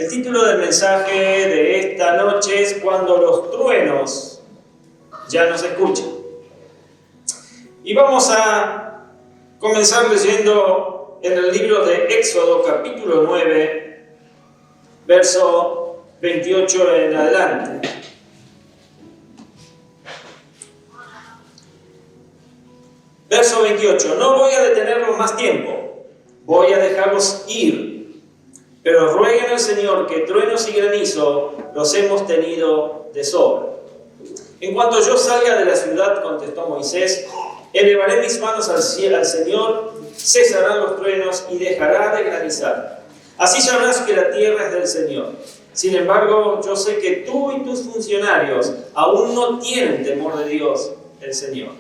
El título del mensaje de esta noche es Cuando los truenos ya no se escuchan. Y vamos a comenzar leyendo en el libro de Éxodo, capítulo 9, verso 28 en adelante. Verso 28. No voy a detenerlos más tiempo, voy a dejarlos ir. Pero rueguen al Señor que truenos y granizo los hemos tenido de sobra. En cuanto yo salga de la ciudad, contestó Moisés, elevaré mis manos al Señor, cesarán los truenos y dejará de granizar. Así sabrás que la tierra es del Señor. Sin embargo, yo sé que tú y tus funcionarios aún no tienen temor de Dios, el Señor.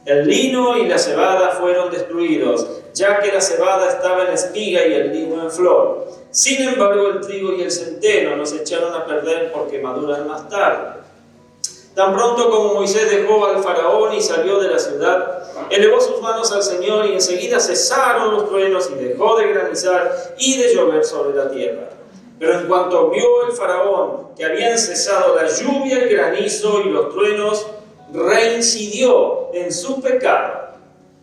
El lino y la cebada fueron destruidos, ya que la cebada estaba en espiga y el lino en flor. Sin embargo, el trigo y el centeno nos echaron a perder porque maduran más tarde. Tan pronto como Moisés dejó al faraón y salió de la ciudad, elevó sus manos al Señor y enseguida cesaron los truenos y dejó de granizar y de llover sobre la tierra. Pero en cuanto vio el faraón que habían cesado la lluvia, el granizo y los truenos, reincidió en su pecado.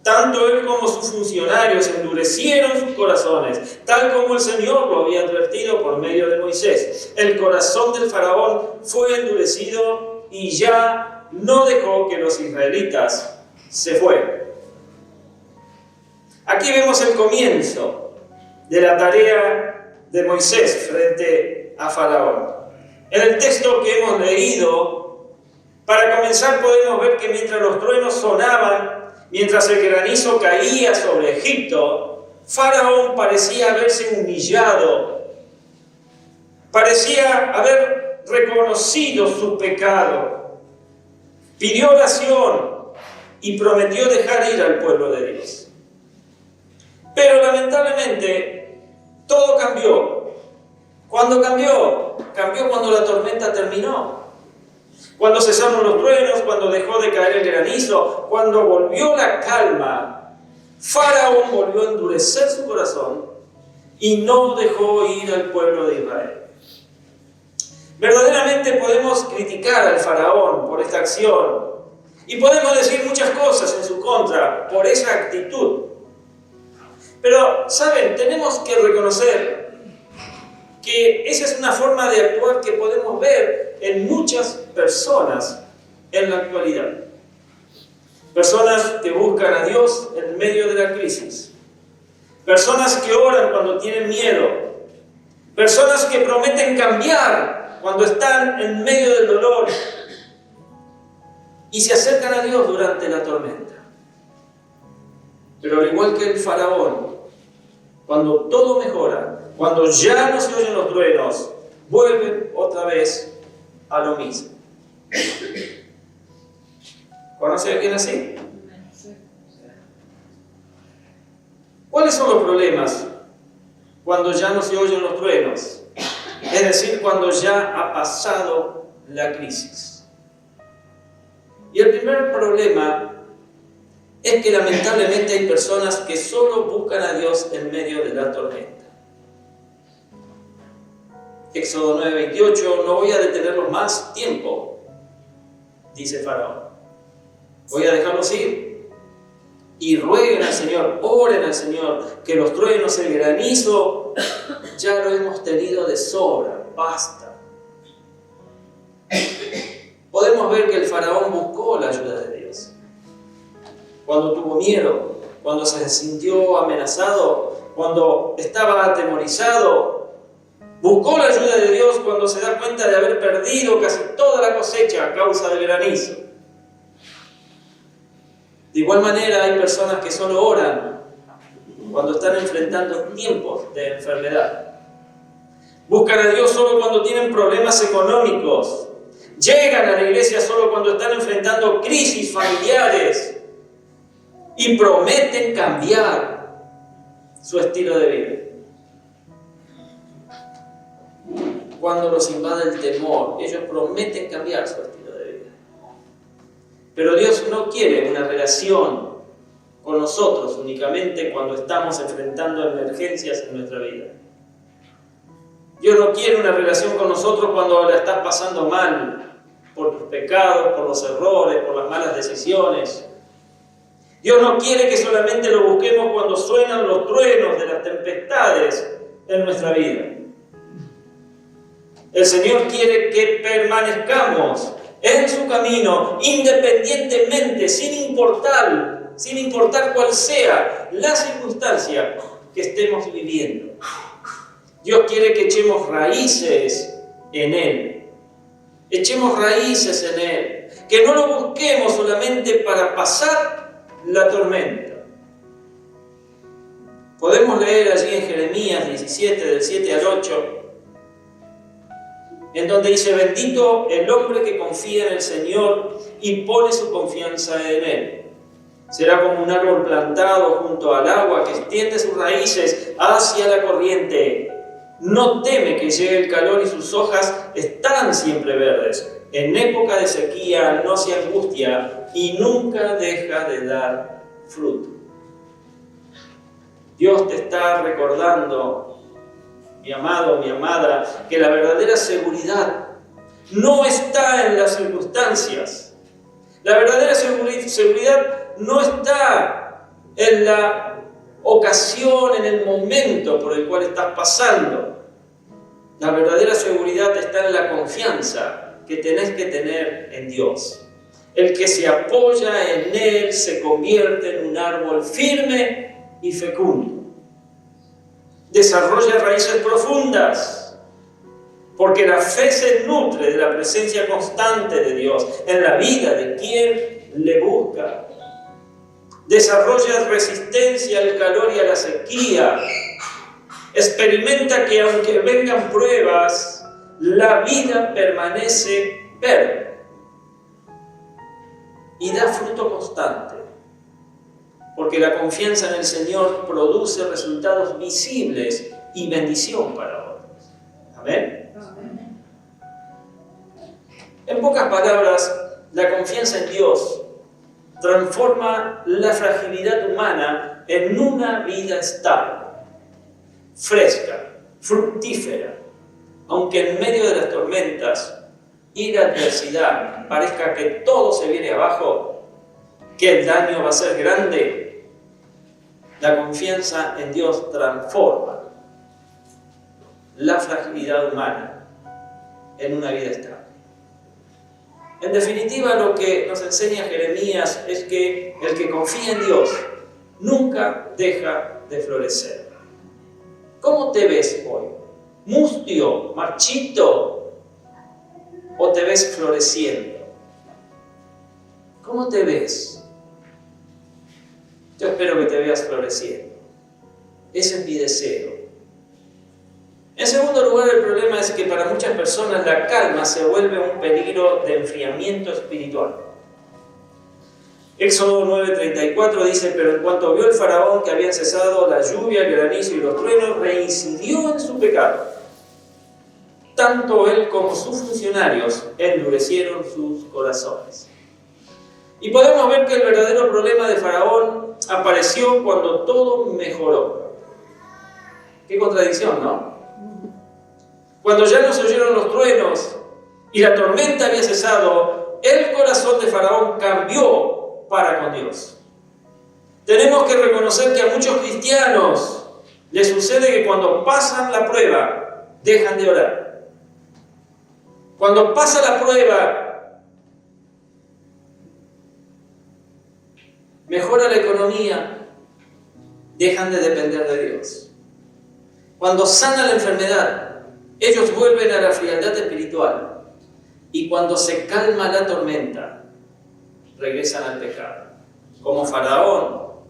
Tanto él como sus funcionarios endurecieron sus corazones, tal como el Señor lo había advertido por medio de Moisés. El corazón del faraón fue endurecido y ya no dejó que los israelitas se fueran. Aquí vemos el comienzo de la tarea de Moisés frente a Faraón. En el texto que hemos leído, para comenzar podemos ver que mientras los truenos sonaban, mientras el granizo caía sobre Egipto, Faraón parecía haberse humillado, parecía haber reconocido su pecado, pidió oración y prometió dejar ir al pueblo de Dios. Pero lamentablemente todo cambió. ¿Cuándo cambió? Cambió cuando la tormenta terminó. Cuando cesaron los truenos, cuando dejó de caer el granizo, cuando volvió la calma, Faraón volvió a endurecer su corazón y no dejó ir al pueblo de Israel. Verdaderamente podemos criticar al Faraón por esta acción y podemos decir muchas cosas en su contra por esa actitud. Pero, ¿saben? Tenemos que reconocer que esa es una forma de actuar que podemos ver en muchas personas en la actualidad. Personas que buscan a Dios en medio de la crisis. Personas que oran cuando tienen miedo. Personas que prometen cambiar cuando están en medio del dolor. Y se acercan a Dios durante la tormenta. Pero al igual que el faraón, cuando todo mejora, cuando ya no se oyen los truenos, vuelven otra vez a lo mismo. ¿Conoce a alguien así? ¿Cuáles son los problemas cuando ya no se oyen los truenos? Es decir, cuando ya ha pasado la crisis. Y el primer problema es que lamentablemente hay personas que solo buscan a Dios en medio de la tormenta. Éxodo 9:28, no voy a detenerlos más tiempo, dice Faraón. Voy a dejarlos ir. Y rueguen al Señor, oren al Señor, que los truenos, el granizo, ya lo hemos tenido de sobra, basta. Podemos ver que el Faraón buscó la ayuda de Dios. Cuando tuvo miedo, cuando se sintió amenazado, cuando estaba atemorizado, buscó la ayuda de Dios cuando se da cuenta de haber perdido casi toda la cosecha a causa del granizo. De igual manera hay personas que solo oran cuando están enfrentando tiempos de enfermedad. Buscan a Dios solo cuando tienen problemas económicos. Llegan a la iglesia solo cuando están enfrentando crisis familiares. Y prometen cambiar su estilo de vida. Cuando los invade el temor, ellos prometen cambiar su estilo de vida. Pero Dios no quiere una relación con nosotros únicamente cuando estamos enfrentando emergencias en nuestra vida. Dios no quiere una relación con nosotros cuando la estás pasando mal, por tus pecados, por los errores, por las malas decisiones. Dios no quiere que solamente lo busquemos cuando suenan los truenos de las tempestades en nuestra vida. El Señor quiere que permanezcamos en su camino, independientemente, sin importar cuál sea la circunstancia que estemos viviendo. Dios quiere que echemos raíces en Él. Echemos raíces en Él. Que no lo busquemos solamente para pasar la tormenta. Podemos leer allí en Jeremías 17, del 7 al 8, en donde dice: bendito el hombre que confía en el Señor y pone su confianza en Él. Será como un árbol plantado junto al agua que extiende sus raíces hacia la corriente. No teme que llegue el calor y sus hojas están siempre verdes. En época de sequía no se angustia y nunca deja de dar fruto. Dios te está recordando, mi amado, mi amada, que la verdadera seguridad no está en las circunstancias. La verdadera seguridad no está en la ocasión, en el momento por el cual estás pasando. La verdadera seguridad está en la confianza que tenés que tener en Dios. El que se apoya en Él se convierte en un árbol firme y fecundo. Desarrolla raíces profundas, porque la fe se nutre de la presencia constante de Dios en la vida de quien le busca. Desarrolla resistencia al calor y a la sequía. Experimenta que aunque vengan pruebas, la vida permanece verde y da fruto constante, porque la confianza en el Señor produce resultados visibles y bendición para otros. Amén. En pocas palabras, la confianza en Dios transforma la fragilidad humana en una vida estable, fresca, fructífera, aunque en medio de las tormentas y la adversidad parezca que todo se viene abajo, que el daño va a ser grande. La confianza en Dios transforma la fragilidad humana en una vida estable. En definitiva, lo que nos enseña Jeremías es que el que confía en Dios nunca deja de florecer. ¿Cómo te ves hoy? ¿Mustio, marchito? ¿O te ves floreciendo? ¿Cómo te ves? Yo espero que te veas floreciendo. Ese es mi deseo. En segundo lugar, el problema es que para muchas personas la calma se vuelve un peligro de enfriamiento espiritual. Éxodo 9:34 dice: pero en cuanto vio el faraón que habían cesado la lluvia, el granizo y los truenos, reincidió en su pecado. Tanto él como sus funcionarios endurecieron sus corazones. Y podemos ver que el verdadero problema de Faraón apareció cuando todo mejoró. Qué contradicción, ¿no? Cuando ya no se oyeron los truenos y la tormenta había cesado, el corazón de Faraón cambió para con Dios. Tenemos que reconocer que a muchos cristianos les sucede que cuando pasan la prueba, dejan de orar. Cuando pasa la prueba, mejora la economía, dejan de depender de Dios. Cuando sana la enfermedad, ellos vuelven a la frialdad espiritual. Y cuando se calma la tormenta, regresan al pecado. Como Faraón,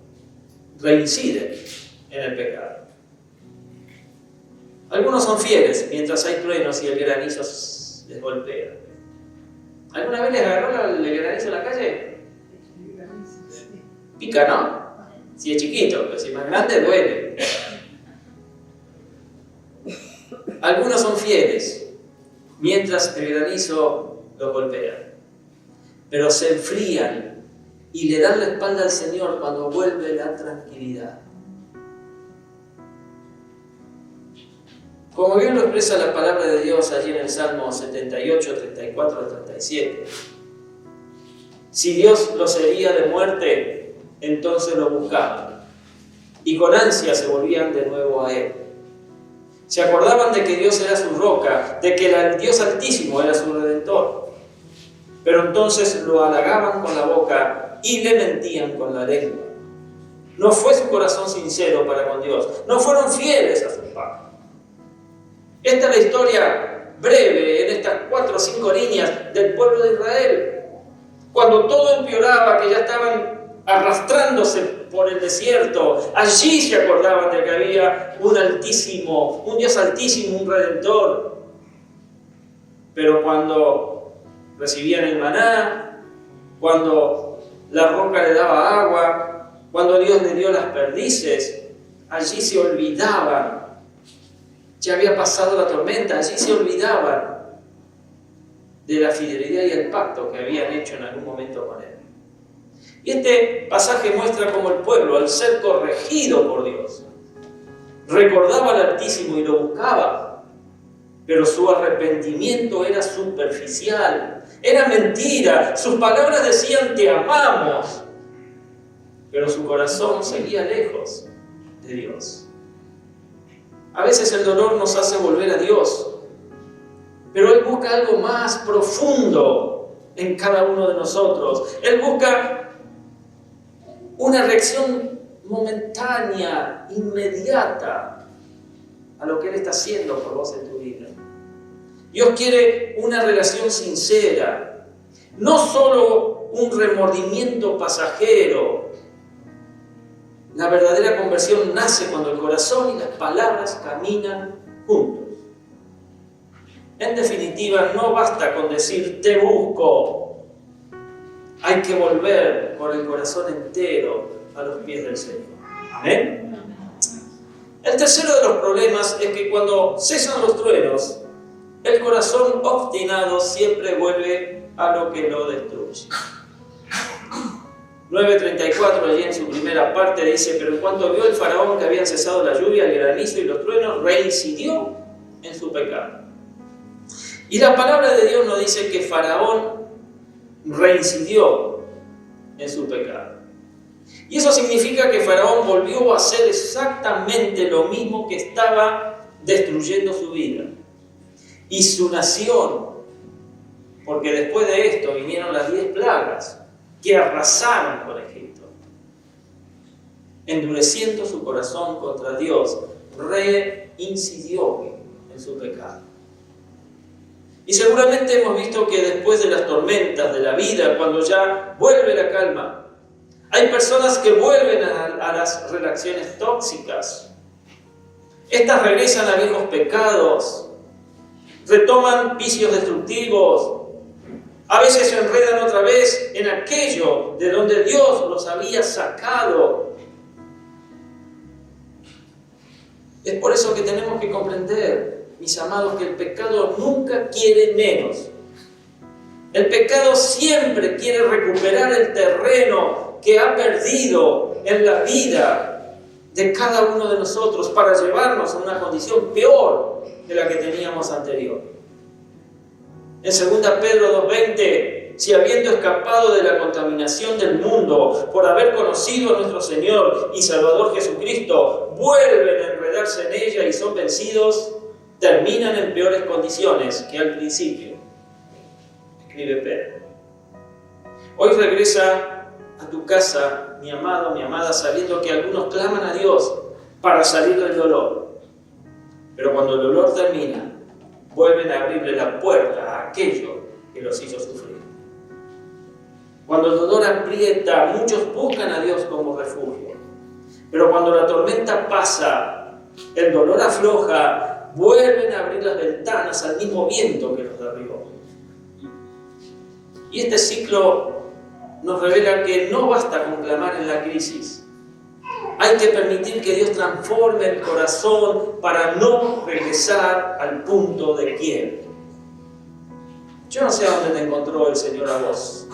reinciden en el pecado. Algunos son fieles mientras hay truenos y el granizo les golpea. ¿Alguna vez les agarró el granizo en la calle? Pica, ¿no? Si es chiquito, pero si es más grande duele. Algunos son fieles mientras el granizo los golpea, pero se enfrían y le dan la espalda al Señor cuando vuelve la tranquilidad. Como bien lo expresa la palabra de Dios allí en el Salmo 78, 34 al 37. Si Dios los hería de muerte, entonces lo buscaban, y con ansia se volvían de nuevo a Él. Se acordaban de que Dios era su roca, de que el Dios Altísimo era su Redentor. Pero entonces lo halagaban con la boca y le mentían con la lengua. No fue su corazón sincero para con Dios, no fueron fieles a su pacto. Esta es la historia breve en estas 4 o 5 líneas del pueblo de Israel. Cuando todo empeoraba, que ya estaban arrastrándose por el desierto, allí se acordaban de que había un Dios altísimo, un Redentor. Pero cuando recibían el maná, cuando la roca le daba agua, cuando Dios le dio las perdices, allí se olvidaban. Ya había pasado la tormenta, allí se olvidaban de la fidelidad y el pacto que habían hecho en algún momento con Él. Y este pasaje muestra cómo el pueblo, al ser corregido por Dios, recordaba al Altísimo y lo buscaba, pero su arrepentimiento era superficial, era mentira. Sus palabras decían te amamos, pero su corazón seguía lejos de Dios. A veces el dolor nos hace volver a Dios, pero Él busca algo más profundo en cada uno de nosotros. Él busca una reacción momentánea, inmediata, a lo que Él está haciendo por vos en tu vida. Dios quiere una relación sincera, no solo un remordimiento pasajero. La verdadera conversión nace cuando el corazón y las palabras caminan juntos. En definitiva, no basta con decir te busco. Hay que volver con el corazón entero a los pies del Señor. ¿Amén? El tercero de los problemas es que cuando cesan los truenos, el corazón obstinado siempre vuelve a lo que lo destruye. 9:34, allí en su primera parte, dice: pero en cuanto vio el faraón que habían cesado la lluvia, el granizo y los truenos, reincidió en su pecado. Y la palabra de Dios nos dice que Faraón reincidió en su pecado. Y eso significa que Faraón volvió a hacer exactamente lo mismo que estaba destruyendo su vida y su nación, porque después de esto vinieron las 10 plagas que arrasaron con Egipto. Endureciendo su corazón contra Dios, reincidió en su pecado. Y seguramente hemos visto que después de las tormentas de la vida, cuando ya vuelve la calma, hay personas que vuelven a las relaciones tóxicas. Estas regresan a viejos pecados, retoman vicios destructivos, a veces se enredan otra vez en aquello de donde Dios los había sacado. Es por eso que tenemos que comprender, mis amados, que el pecado nunca quiere menos. El pecado siempre quiere recuperar el terreno que ha perdido en la vida de cada uno de nosotros para llevarnos a una condición peor de la que teníamos anterior. En 2 Pedro 2:20, si habiendo escapado de la contaminación del mundo por haber conocido a nuestro Señor y Salvador Jesucristo, vuelven a enredarse en ella y son vencidos, terminan en peores condiciones que al principio. Escribe Pedro. Hoy regresa a tu casa, mi amado, mi amada, sabiendo que algunos claman a Dios para salir del dolor. Pero cuando el dolor termina, vuelven a abrirle la puerta a aquello que los hizo sufrir. Cuando el dolor aprieta, muchos buscan a Dios como refugio. Pero cuando la tormenta pasa, el dolor afloja, vuelven a abrir las ventanas al mismo viento que los derribó. Y este ciclo nos revela que no basta con clamar en la crisis. Hay que permitir que Dios transforme el corazón para no regresar al punto de quiebre. Yo no sé a dónde te encontró el Señor a vos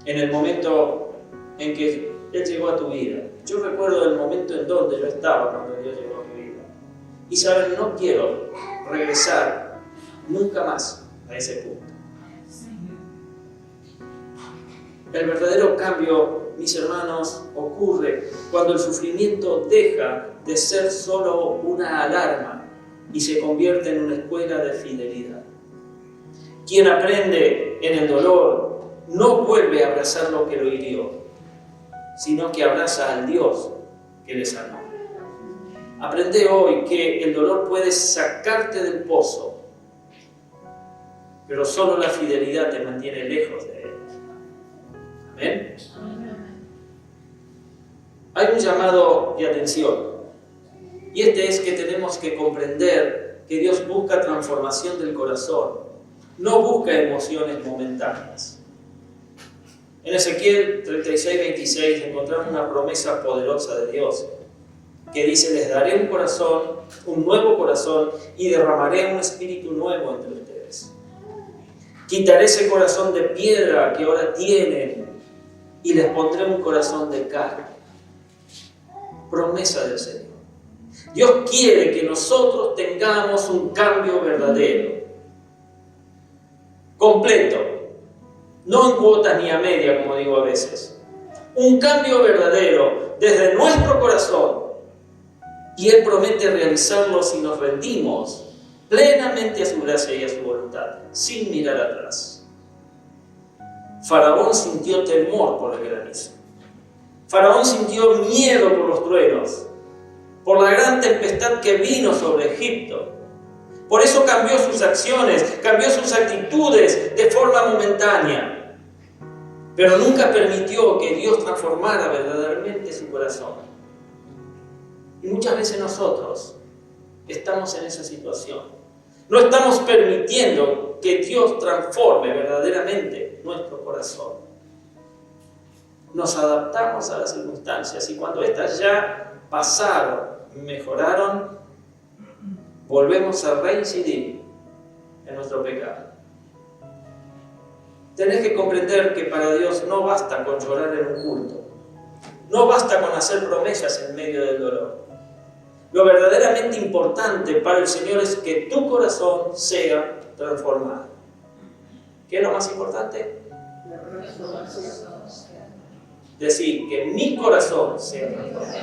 en el momento en que Él llegó a tu vida. Yo recuerdo el momento en donde yo estaba cuando Dios llegó a mi vida. Y saben, no quiero regresar nunca más a ese punto. El verdadero cambio, mis hermanos, ocurre cuando el sufrimiento deja de ser solo una alarma y se convierte en una escuela de fidelidad. Quien aprende en el dolor no vuelve a abrazar lo que lo hirió, sino que abraza al Dios que le sanó. Aprende hoy que el dolor puede sacarte del pozo, pero solo la fidelidad te mantiene lejos de él. ¿Amén? Hay un llamado de atención, y este es que tenemos que comprender que Dios busca transformación del corazón, no busca emociones momentáneas. En Ezequiel 36:26 encontramos una promesa poderosa de Dios que dice: les daré un corazón, un nuevo corazón, y derramaré un espíritu nuevo entre ustedes. Quitaré ese corazón de piedra que ahora tienen y les pondré un corazón de carne. Promesa del Señor. Dios quiere que nosotros tengamos un cambio verdadero, completo, no en cuotas ni a media, como digo a veces. Un cambio verdadero desde nuestro corazón, y Él promete realizarlo si nos rendimos plenamente a su gracia y a su voluntad, sin mirar atrás. Faraón sintió temor por el granizo. Faraón sintió miedo por los truenos, por la gran tempestad que vino sobre Egipto. Por eso cambió sus acciones, cambió sus actitudes de forma momentánea. Pero nunca permitió que Dios transformara verdaderamente su corazón. Y muchas veces nosotros estamos en esa situación. No estamos permitiendo que Dios transforme verdaderamente nuestro corazón. Nos adaptamos a las circunstancias y cuando éstas ya pasaron, mejoraron, volvemos a reincidir en nuestro pecado. Tenés que comprender que para Dios no basta con llorar en un culto. No basta con hacer promesas en medio del dolor. Lo verdaderamente importante para el Señor es que tu corazón sea transformado. ¿Qué es lo más importante? Decir que mi corazón sea transformado.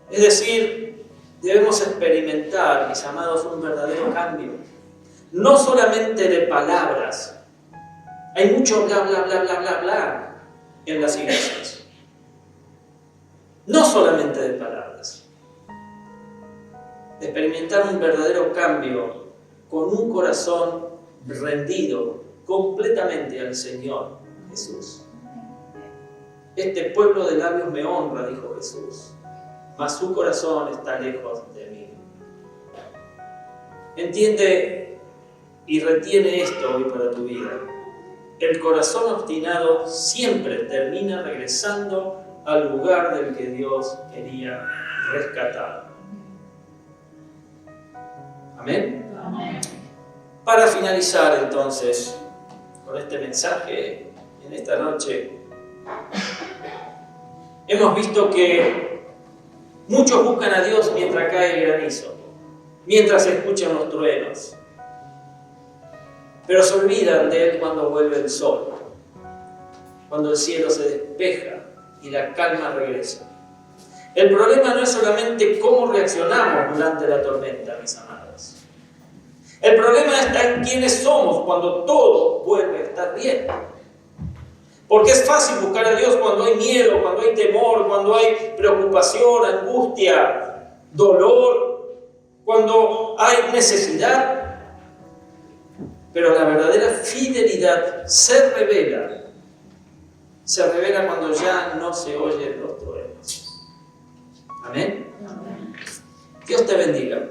Es decir, debemos experimentar, mis amados, un verdadero cambio. No solamente de palabras. Hay mucho bla, bla, bla, bla, bla, bla en las iglesias. No solamente de palabras. Experimentar un verdadero cambio con un corazón rendido completamente al Señor Jesús. Este pueblo de labios me honra, dijo Jesús, mas su corazón está lejos de mí. Entiende y retiene esto hoy para tu vida. El corazón obstinado siempre termina regresando al lugar del que Dios quería rescatar. ¿Amén? Amén. Para finalizar entonces con este mensaje en esta noche, hemos visto que muchos buscan a Dios mientras cae el granizo, mientras escuchan los truenos, pero se olvidan de Él cuando vuelve el sol, cuando el cielo se despeja y la calma regresa. El problema no es solamente cómo reaccionamos durante la tormenta, mis amados. El problema está en quiénes somos cuando todo vuelve a estar bien. Porque es fácil buscar a Dios cuando hay miedo, cuando hay temor, cuando hay preocupación, angustia, dolor, cuando hay necesidad. Pero la verdadera fidelidad se revela cuando ya no se oyen los truenos. Amén. Dios te bendiga.